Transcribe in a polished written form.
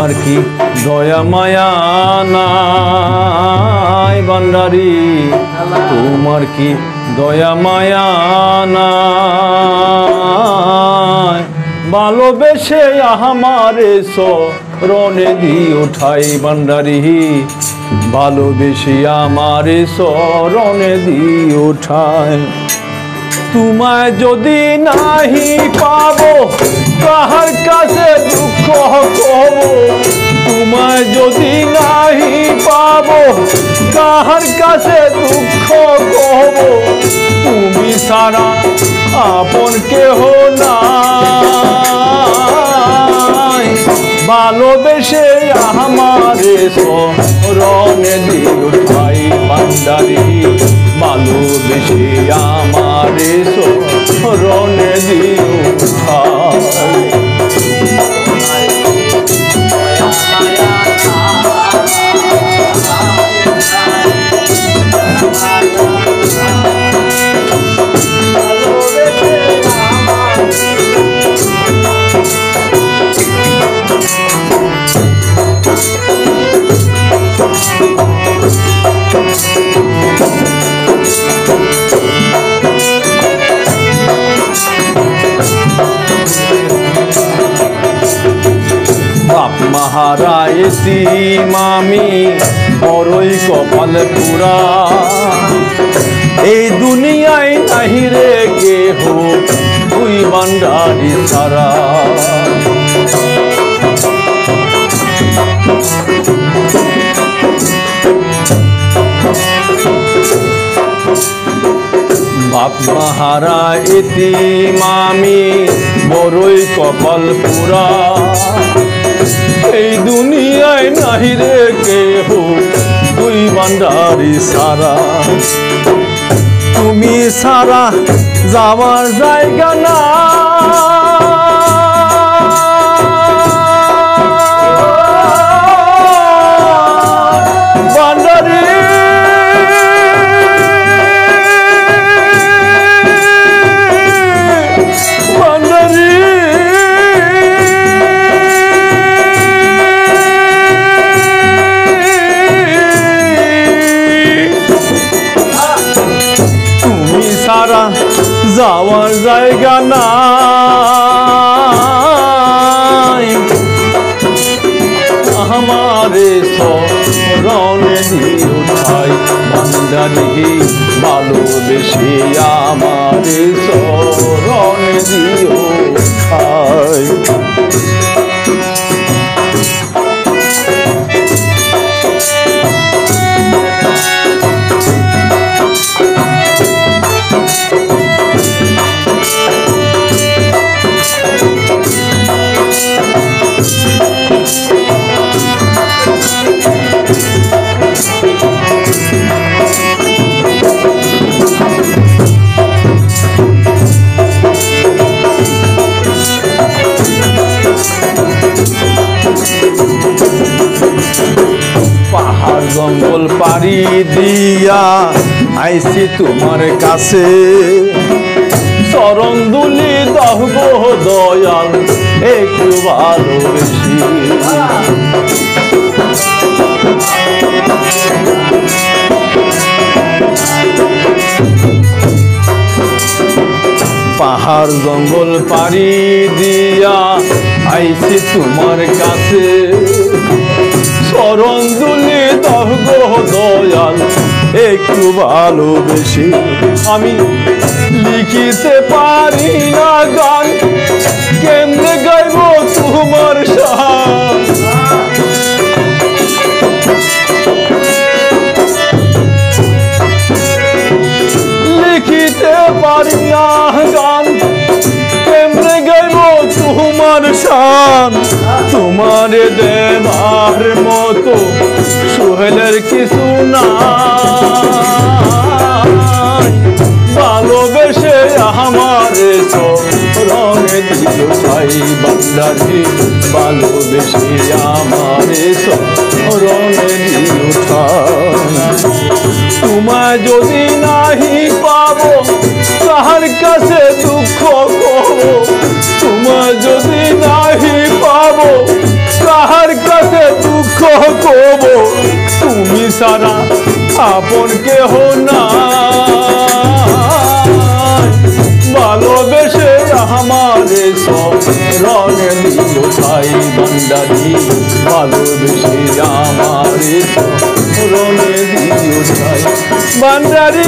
আর কি দয়া মায়া নাই ভান্ডারি, তোমার কি দয়া মায়া নাই? ভালোবেসে আমারে শরণে দিও ঠাই ভান্ডারি, ভালোবেসে আমারে শরণে দিও ঠাই। তোমায় যদি নাহি পাবো কাহার কাছে দুঃখ কব, তোমায় যদি নাহি পাবো কাহার কাছে দুঃখ কব, তুমি সারা আপন কেহ নাই। ভালোবেসে আমারে শরণে দিও ঠাই ভান্ডারি, ভালোবেসে আমারে শরণে দিও ঠাই। বাপ মাহারা এতিম আমি বড়ই কপাল পুরা, এই দুনিয়ায় নাহি রে কেহ তুই ভান্ডারি সারা। বাপ মাহারা এতিম আমি বড়ই কপাল পুরা, এই দুনিয়ায় নাহি রে কেহ তুই ভান্ডারি সারা। তুমি সারা যাওয়ার জায়গা না, ভান্ডারি সারা যাওয়ার জায়গা নাই, আমারে শরণে দিও ঠাই ভান্ডারি, ভালোবেসে আমারে শরণে দিও ঠাই। পাহাড় জঙ্গল পাড়ি দিয়া আইছি তোমার কাছে, চরণ দুলি দহ গো দয়াল একটু ভালোবেসি। পাহাড় জঙ্গল পাড়ি দিয়া আইছি তোমার কাছে, চরণ দুলি দহ গো দয়াল একটু ভালোবেসে। আমি লিখিতে পারি না গান, কেমনে গাইব তোমার শান, লিখিতে পারি না গান, কেমনে গাইব তোমার শান। তোমারে দেবার মতো সোহেলের কিছু নাই, ভালোবেসে আমারে শরণে দিও ঠাই ভান্ডারি, ভালোবেসে আমারে শরণে দিও ঠাই। তোমায় যদি নাহি পাবো কাহার কাছে দুঃখ কব, তোমায় যদি নাহি পাবো কাহার কাছে দুঃখ কব তুমি সারা আপন কেহ না ভালোবেসে আমারে রনে দিল ঠাই ভান্ডারি ভালোবেসে আমারে রনে দিল ঠাই ভান্ডারি